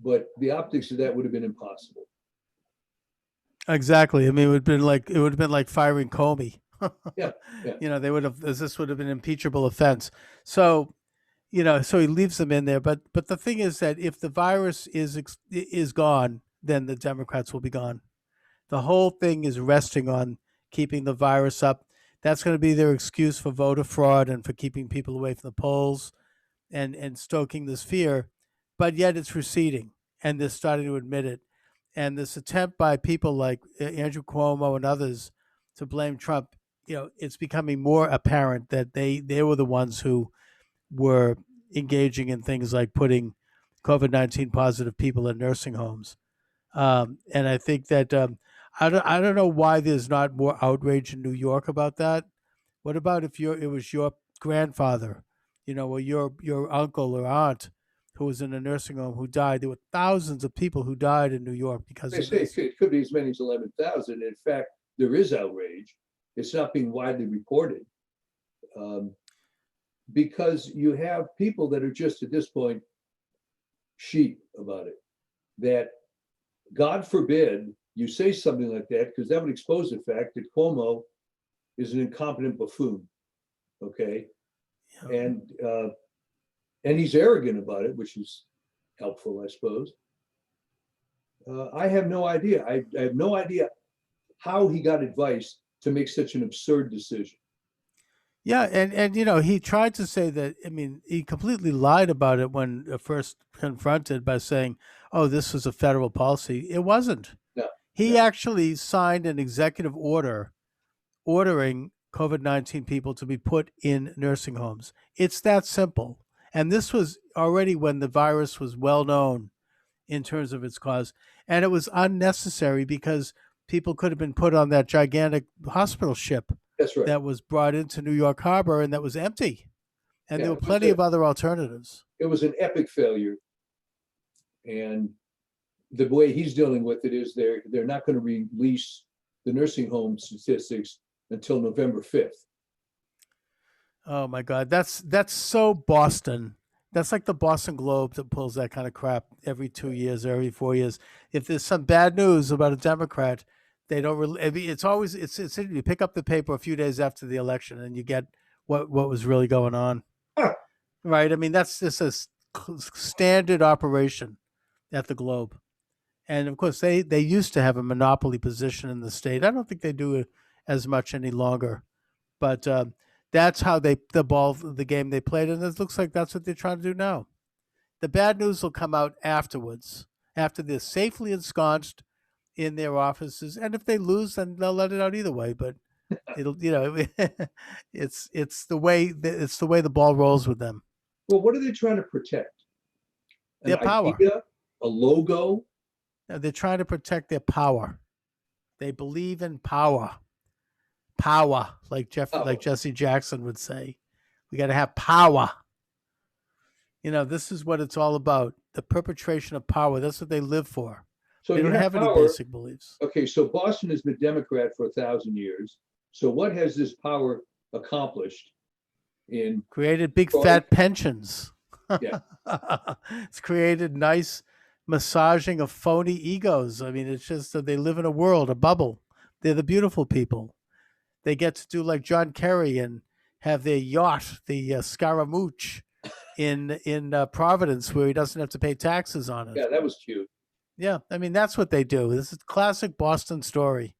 S1: but the optics of that would have been impossible.
S2: Exactly. I mean, it would have been like firing Comey.
S1: Yeah.
S2: This would have been an impeachable offense. So, so he leaves them in there. But the thing is that if the virus is gone, then the Democrats will be gone. The whole thing is resting on keeping the virus up. That's going to be their excuse for voter fraud and for keeping people away from the polls and stoking this fear. But yet it's receding, and they're starting to admit it. And this attempt by people like Andrew Cuomo and others to blame Trump, it's becoming more apparent that they were the ones who were engaging in things like putting COVID-19 positive people in nursing homes. And I think that I don't know why there's not more outrage in New York about that. What about if it was your grandfather, or your uncle or aunt who was in a nursing home who died? There were thousands of people who died in New York because of this.
S1: It could be as many as 11,000. In fact, there is outrage. It's not being widely reported because you have people that are just at this point sheep about it. That, God forbid, you say something like that, because that would expose the fact that Cuomo is an incompetent buffoon. Okay, yeah. And he's arrogant about it, which is helpful, I suppose. I have no idea. I have no idea how he got advice to make such an absurd decision.
S2: Yeah, and he tried to say that. I mean, he completely lied about it when first confronted by saying, "Oh, this was a federal policy." It wasn't.
S1: No.
S2: He actually signed an executive order ordering COVID-19 people to be put in nursing homes. It's that simple. And this was already when the virus was well known in terms of its cause. And it was unnecessary because people could have been put on that gigantic hospital ship.
S1: That's right.
S2: That was brought into New York Harbor and that was empty. And there were plenty of other alternatives.
S1: It was an epic failure. And the way he's dealing with it is they're not going to release the nursing home statistics until November 5th.
S2: Oh my God, that's so Boston. That's like the Boston Globe that pulls that kind of crap every 2 years or every 4 years. If there's some bad news about a Democrat, they don't really. I mean, it's you pick up the paper a few days after the election and you get what was really going on, right? I mean, that's just a standard operation at the Globe. And of course, they used to have a monopoly position in the state. I don't think they do it as much any longer. But that's how the game they played, and it looks like that's what they're trying to do now. The bad news will come out afterwards, after they're safely ensconced in their offices, and if they lose, then they'll let it out either way. But it'll, it's the way the ball rolls with them.
S1: Well, what are they trying to protect? An
S2: Their power.
S1: idea, a logo?
S2: They're trying to protect their power. They believe in power. Power, like Jesse Jackson would say. We got to have power. This is what it's all about. The perpetration of power. That's what they live for.
S1: So
S2: They
S1: you
S2: don't have any
S1: power.
S2: basic beliefs.
S1: Okay, so Boston has been Democrat for 1,000 years. So what has this power accomplished in
S2: Created big
S1: Well,
S2: fat pensions.
S1: Yeah.
S2: It's created nice massaging of phony egos. I mean, it's just that they live in a world, a bubble. They're the beautiful people. They get to do like John Kerry and have their yacht, the Scaramouche, in Providence, where he doesn't have to pay taxes on it.
S1: Yeah, that was cute.
S2: Yeah, I mean that's what they do. This is a classic Boston story.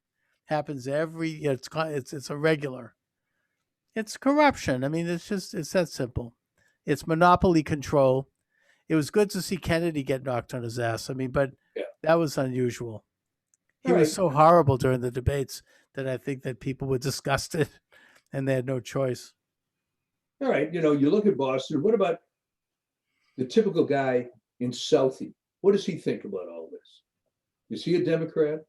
S2: Happens it's a regular. It's corruption. I mean, it's that simple. It's monopoly control. It was good to see Kennedy get knocked on his ass. I mean, but
S1: Yeah.
S2: that was unusual. He
S1: All
S2: was
S1: right.
S2: so horrible during the debates that I think that people were disgusted and they had no choice.
S1: All right, you look at Boston. What about the typical guy in Southie? What does he think about all this? Is he a Democrat?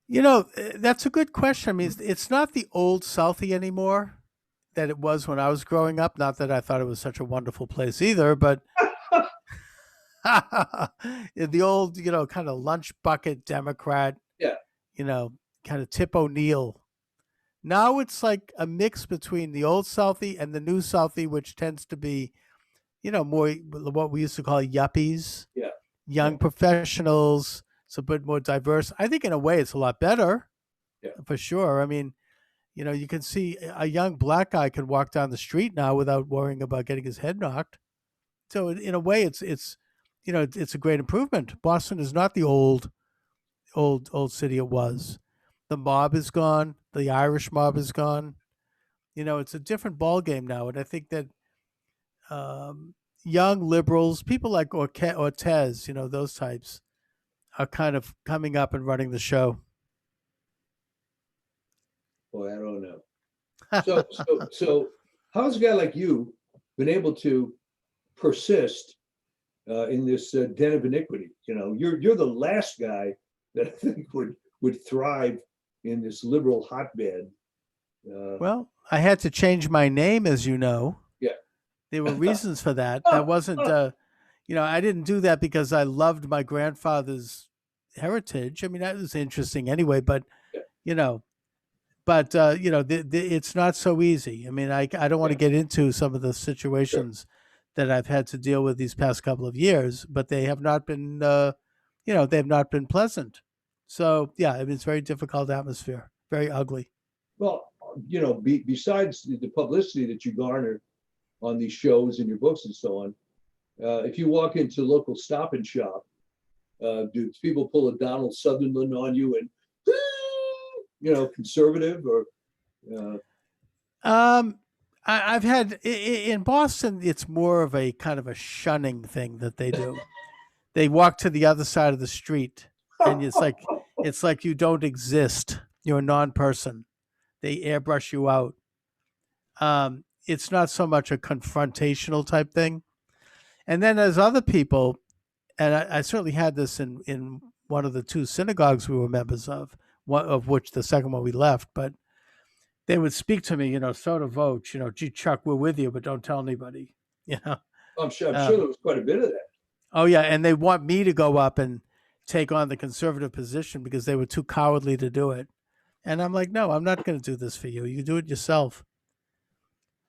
S2: That's a good question. I mean, it's not the old Southie anymore that it was when I was growing up. Not that I thought it was such a wonderful place either, but the old, kind of lunch bucket Democrat,
S1: Yeah.
S2: Kind of Tip O'Neill. Now it's like a mix between the old Southie and the new Southie, which tends to be, more what we used to call yuppies,
S1: Yeah.
S2: young professionals. It's a bit more diverse. I think in a way it's a lot better,
S1: Yeah.
S2: for sure. I mean, you can see a young black guy can walk down the street now without worrying about getting his head knocked. So in a way, it's a great improvement. Boston is not the old city it was. The mob is gone. The Irish mob is gone. It's a different ball game now, and I think that young liberals, people like Ortez, those types, are kind of coming up and running the show.
S1: Boy, I don't know. So how's a guy like you been able to persist in this den of iniquity? You're the last guy that I think would thrive in this liberal hotbed.
S2: Well, I had to change my name, as you know.
S1: Yeah.
S2: There were reasons for that. That wasn't, I didn't do that because I loved my grandfather's heritage. I mean, that was interesting anyway, but, it's not so easy. I mean, I don't want to get into some of the situations that I've had to deal with these past couple of years, but they have not been, they have not been pleasant. So, yeah, I mean, it's very difficult atmosphere, very ugly.
S1: Well, besides the publicity that you garner on these shows and your books and so on, if you walk into local Stop and Shop, do people pull a Donald Sutherland on you and, conservative or?
S2: I've had in Boston, it's more of a kind of a shunning thing that they do. They walk to the other side of the street, and it's like you don't exist. You're a non-person. They airbrush you out. It's not so much a confrontational type thing. And then there's other people, and I certainly had this in one of the two synagogues we were members of, one of which the second one we left, but they would speak to me, sort of vote, gee, Chuck, we're with you, but don't tell anybody,
S1: I'm sure there was quite a bit of that.
S2: Oh, yeah. And they want me to go up and take on the conservative position because they were too cowardly to do it. And I'm like, no, I'm not going to do this for you. You do it yourself.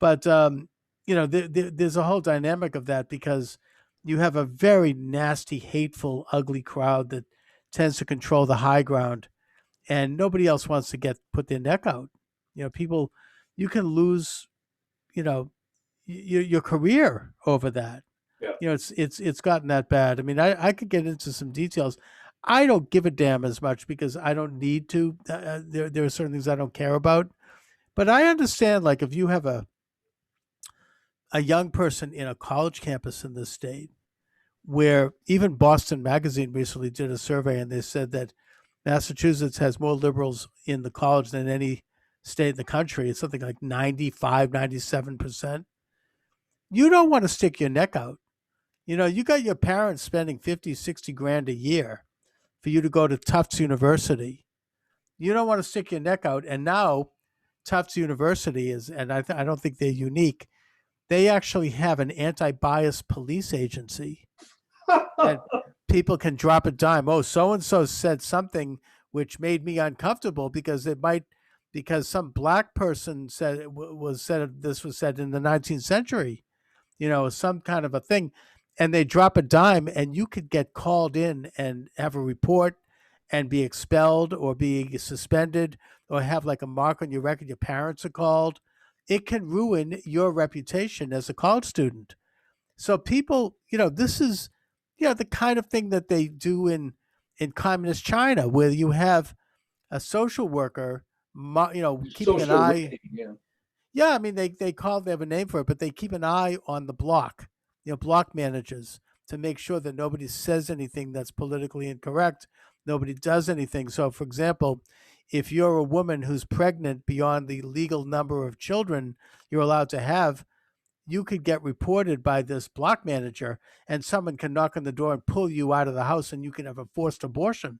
S2: But, there's a whole dynamic of that because you have a very nasty, hateful, ugly crowd that tends to control the high ground, and nobody else wants to put their neck out. People, you can lose, your career over that.
S1: Yeah.
S2: It's gotten that bad. I mean, I could get into some details. I don't give a damn as much because I don't need to. There are certain things I don't care about. But I understand, like, if you have a young person in a college campus in this state, where even Boston Magazine recently did a survey and they said that Massachusetts has more liberals in the college than any state in the country. It's something like 95, 97%. You don't want to stick your neck out. You got your parents spending 50, 60 grand a year for you to go to Tufts University. You don't want to stick your neck out. And now Tufts University is, and I don't think they're unique. They actually have an anti-bias police agency, and people can drop a dime. Oh, so and so said something which made me uncomfortable because some black person said this was said in the 19th century. Some kind of a thing, and they drop a dime, and you could get called in and have a report and be expelled or be suspended or have like a mark on your record. Your parents are called. It can ruin your reputation as a college student. So people, this is, the kind of thing that they do in communist China, where you have a social worker, keeping an
S1: Social
S2: eye.
S1: rating, yeah.
S2: Yeah, I mean, they have a name for it, but they keep an eye on the block, block managers, to make sure that nobody says anything that's politically incorrect. Nobody does anything. So, for example, if you're a woman who's pregnant beyond the legal number of children you're allowed to have, you could get reported by this block manager, and someone can knock on the door and pull you out of the house, and you can have a forced abortion.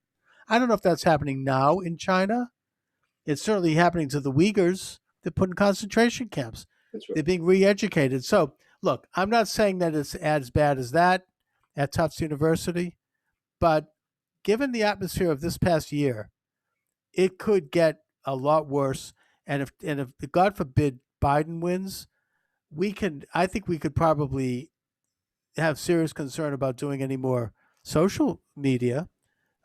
S2: I don't know if that's happening now in China. It's certainly happening to the Uyghurs. They're put in concentration camps.
S1: That's right.
S2: They're being re-educated. So, look, I'm not saying that it's as bad as that at Tufts University, but given the atmosphere of this past year, it could get a lot worse. And if God forbid Biden wins, I think we could probably have serious concern about doing any more social media.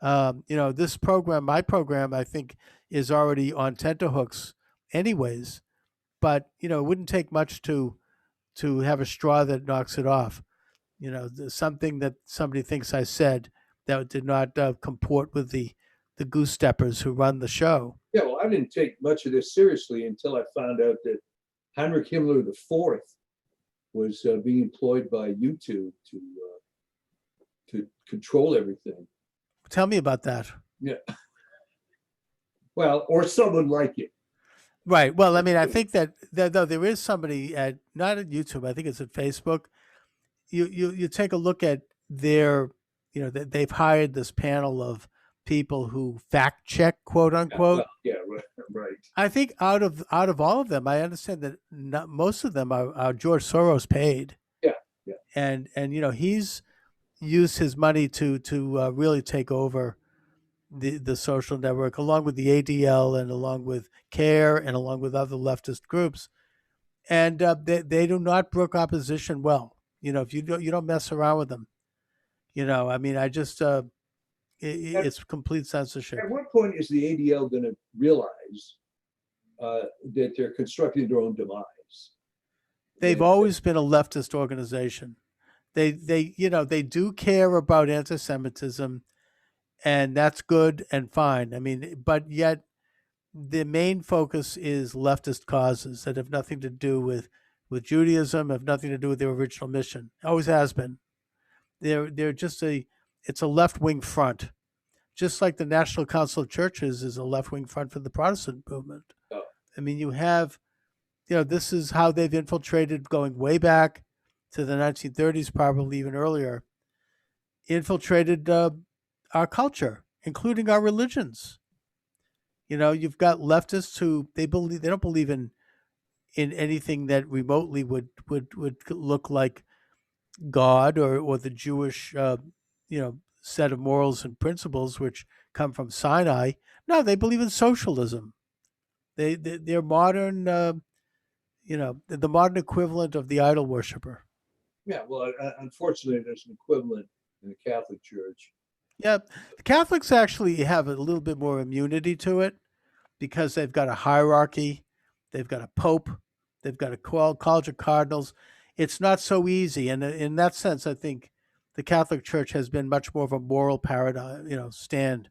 S2: This program, my program, I think is already on tenterhooks anyways, but it wouldn't take much to have a straw that knocks it off. Something that somebody thinks I said that did not comport with the goose steppers who run the show.
S1: Yeah, well, I didn't take much of this seriously until I found out that Heinrich Himmler IV was being employed by YouTube to control everything.
S2: Tell me about that.
S1: Yeah. Well, or someone like it.
S2: Right. Well, I mean, I think that though there is somebody not at YouTube, I think it's at Facebook. You take a look at their, they've hired this panel of people who fact check, quote unquote.
S1: Yeah, right.
S2: I think out of all of them, I understand that most of them are George Soros paid.
S1: Yeah.
S2: And he's used his money to really take over the social network, along with the ADL and along with CARE and along with other leftist groups, and they do not brook opposition well. If you don't mess around with them, I mean, I just it's complete censorship.
S1: At what point is the ADL going to realize that they're constructing their own demise?
S2: They've always been a leftist organization. They do care about anti-Semitism, and that's good and fine. I mean, but yet the main focus is leftist causes that have nothing to do with Judaism, have nothing to do with their original mission. Always has been. They're just it's a left-wing front, just like the National Council of Churches is a left-wing front for the Protestant movement.
S1: Oh.
S2: I mean, you have, this is how they've infiltrated, going way back to the 1930s, probably even earlier, infiltrated our culture, including our religions. You've got leftists who they don't believe in anything that remotely would look like God or the Jewish set of morals and principles which come from Sinai. No, they believe in socialism. They're modern, the modern equivalent of the idol worshiper.
S1: Yeah, well, unfortunately, there's an equivalent in the Catholic Church.
S2: Yeah, the Catholics actually have a little bit more immunity to it because they've got a hierarchy, they've got a pope, they've got a college of cardinals. it's not so easy. And in that sense, I think the Catholic Church has been much more of a moral paradigm, stand.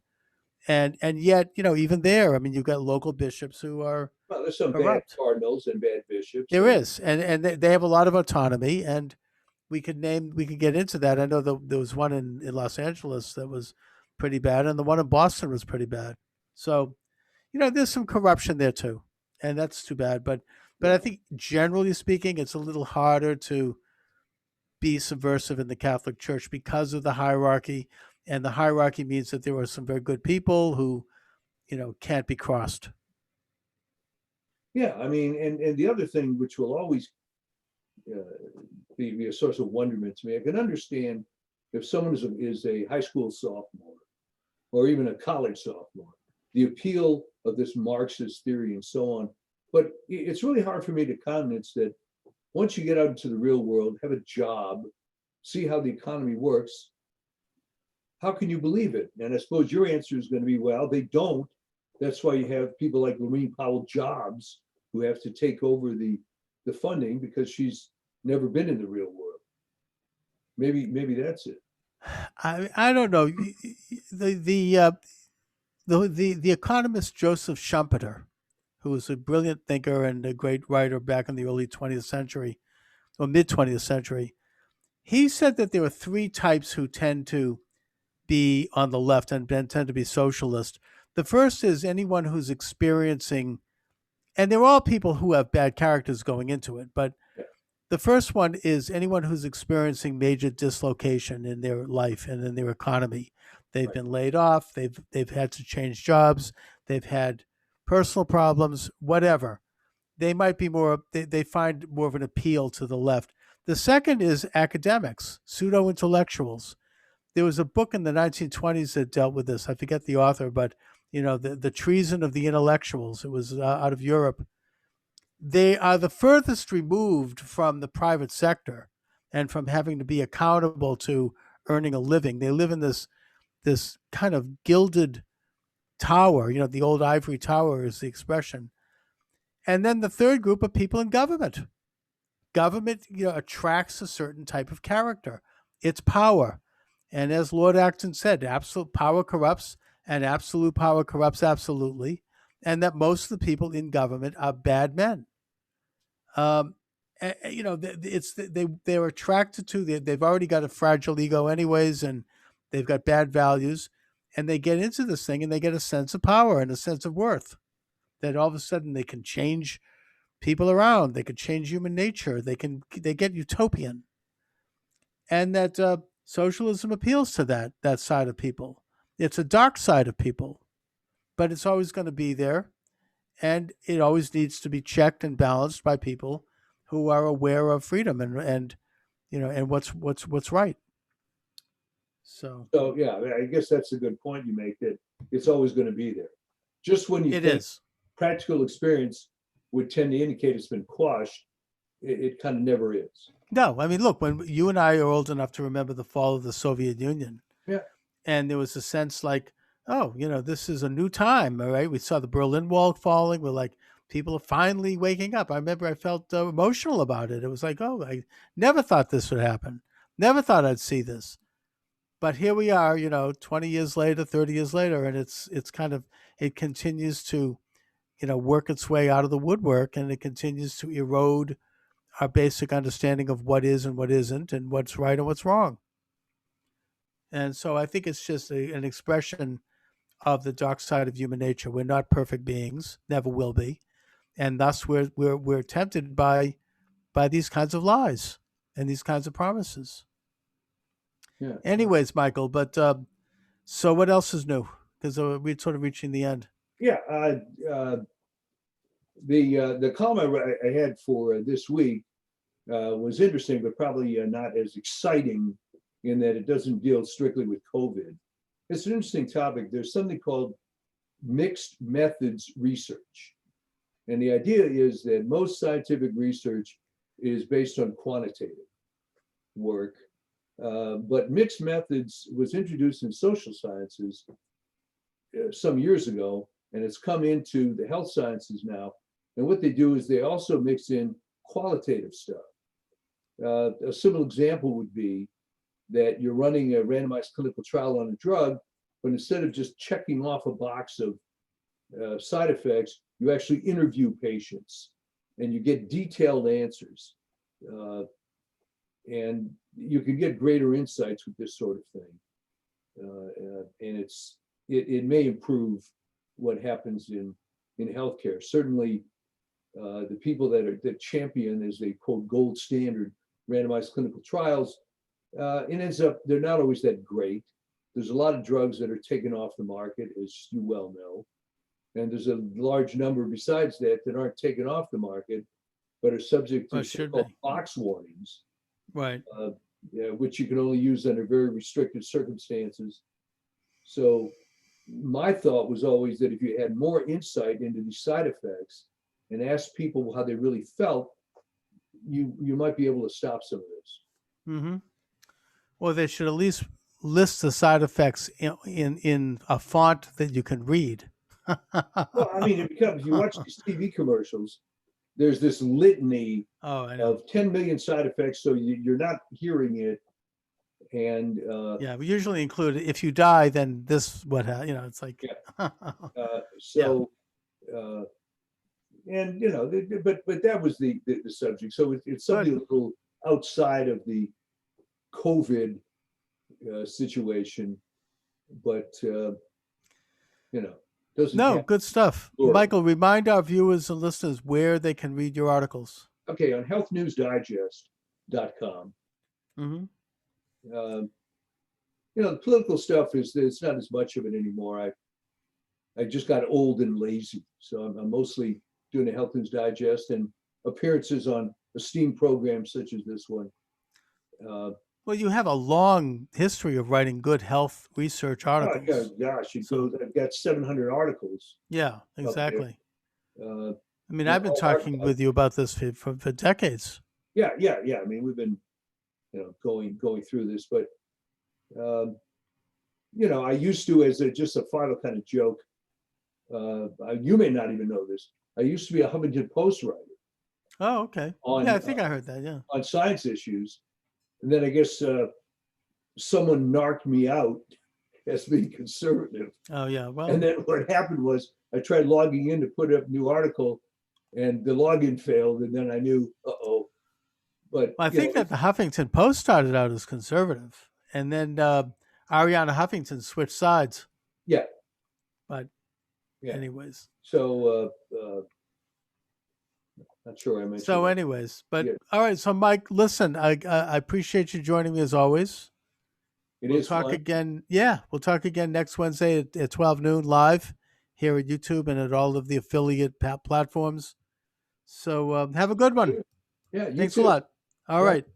S2: And yet, even there, I mean, you've got local bishops who are
S1: Well, there's some bad
S2: corrupt.
S1: cardinals and bad bishops,
S2: There
S1: and
S2: is, and they have a lot of autonomy, and we could get into that. I know there was one in Los Angeles that was pretty bad, and the one in Boston was pretty bad. So, there's some corruption there too, and that's too bad. But I
S1: yeah,
S2: think generally speaking, it's a little harder to be subversive in the Catholic Church because of the hierarchy, and the hierarchy means that there are some very good people who can't be crossed.
S1: yeah. I mean, and the other thing, which will always uh, be a source of wonderment to me, I can understand if someone is a high school sophomore or even a college sophomore, the appeal of this Marxist theory and so on. But it's really hard for me to countenance that once you get out into the real world, have a job, see how the economy works, how can you believe it? And I suppose your answer is going to be, well, they don't. That's why you have people like Lorene Powell Jobs who have to take over the funding because she's never been in the real world. Maybe that's it.
S2: I don't know. The economist Joseph Schumpeter, who was a brilliant thinker and a great writer back in the early 20th century or mid 20th century, he said that there are three types who tend to be on the left and tend to be socialist. The first is anyone who's experiencing, and they're all people who have bad characters going into it, but
S1: Yeah,
S2: the first one is anyone who's experiencing major dislocation in their life and in their economy. They've
S1: right.
S2: been laid off, they've had to change jobs, they've had personal problems, whatever. They might be more they find more of an appeal to the left. The second is academics, pseudo intellectuals. There was a book in the 1920s that dealt with this. I forget the author, but the treason of the intellectuals. It was out of Europe. They are the furthest removed from the private sector and from having to be accountable to earning a living. They live in this kind of gilded tower. The old ivory tower is the expression. And then the third group of people in government. Government, attracts a certain type of character. It's power. And as Lord Acton said, absolute power corrupts and absolute power corrupts absolutely. And that most of the people in government are bad men. Um, it's they're attracted to they've already got a fragile ego anyways, and they've got bad values, and they get into this thing and they get a sense of power and a sense of worth that all of a sudden they can change people around, they can change human nature, they get utopian, and that socialism appeals to that side of people. It's a dark side of people, but it's always going to be there, and it always needs to be checked and balanced by people who are aware of freedom and what's right. So
S1: So yeah, I guess that's a good point you make that it's always going to be there. Just when you
S2: it
S1: think
S2: is.
S1: practical experience would tend to indicate it's been quashed, it kind of never is.
S2: No, I mean, look, when you and I are old enough to remember the fall of the Soviet Union,
S1: Yeah,
S2: and there was a sense like, oh, this is a new time, all right? We saw the Berlin Wall falling. We're like, people are finally waking up. I remember I felt emotional about it. It was like, oh, I never thought this would happen. Never thought I'd see this. But here we are, 20 years later, 30 years later, and it's kind of it continues to, work its way out of the woodwork, and it continues to erode our basic understanding of what is and what isn't, and what's right and what's wrong. And so I think it's just an expression of the dark side of human nature. We're not perfect beings, never will be, and thus we're tempted by these kinds of lies and these kinds of promises.
S1: yeah,
S2: Anyways, Michael, but so what else is new? Because we're sort of reaching the end.
S1: yeah. The column I had for this week was interesting, but probably not as exciting in that it doesn't deal strictly with COVID. It's an interesting topic. There's something called mixed methods research. And the idea is that most scientific research is based on quantitative work, but mixed methods was introduced in social sciences some years ago, and it's come into the health sciences now. And what they do is they also mix in qualitative stuff. A simple example would be that you're running a randomized clinical trial on a drug, but instead of just checking off a box of side effects, you actually interview patients and you get detailed answers. And you can get greater insights with this sort of thing. And it may improve what happens in healthcare. Certainly, the people that champion, as they quote, gold standard randomized clinical trials, it ends up they're not always that great. There's a lot of drugs that are taken off the market, as you well know, and there's a large number besides that aren't taken off the market, but are subject to so-called box warnings,
S2: right?
S1: Which you can only use under very restricted circumstances. So my thought was always that if you had more insight into these side effects and asked people how they really felt, you might be able to stop some of this.
S2: Mm-hmm. Well, they should at least list the side effects in a font that you can read.
S1: Well, I mean, if you watch these TV commercials, there's this litany of 10 million side effects, so you're not hearing it. And
S2: yeah, we usually include if you die, then this it's like
S1: and but that was the subject. So it's something a little outside of the COVID situation, but doesn't.
S2: No, good stuff. Sure. Michael, remind our viewers and listeners where they can read your articles.
S1: Okay, on healthnewsdigest.com.
S2: Mm-hmm.
S1: The political stuff it's not as much of it anymore. I just got old and lazy, so I'm mostly doing a Health News Digest and appearances on esteemed programs such as this one.
S2: Well, you have a long history of writing good health research articles.
S1: Oh, gosh, I've got 700 articles.
S2: Yeah, exactly. I mean, I've been talking with you about this for decades.
S1: Yeah. I mean, we've been, going through this, but I used to, as just a final kind of joke. You may not even know this. I used to be a Huffington Post writer.
S2: Oh, okay. Yeah, I think I heard that. Yeah.
S1: On science issues. And then I guess someone narked me out as being conservative.
S2: Oh, yeah. Well,
S1: and then what happened was I tried logging in to put up a new article and the login failed. And then I knew, But
S2: I think that the Huffington Post started out as conservative. And then Ariana Huffington switched sides.
S1: Yeah.
S2: But anyways.
S1: So, not sure I mentioned.
S2: So, anyways, but all right. So, Mike, listen, I appreciate you joining me as always. We'll talk fun. Again. Yeah, we'll talk again next Wednesday at 12 noon live here at YouTube and at all of the affiliate platforms. So, have a good one.
S1: Yeah,
S2: thanks a lot. All right.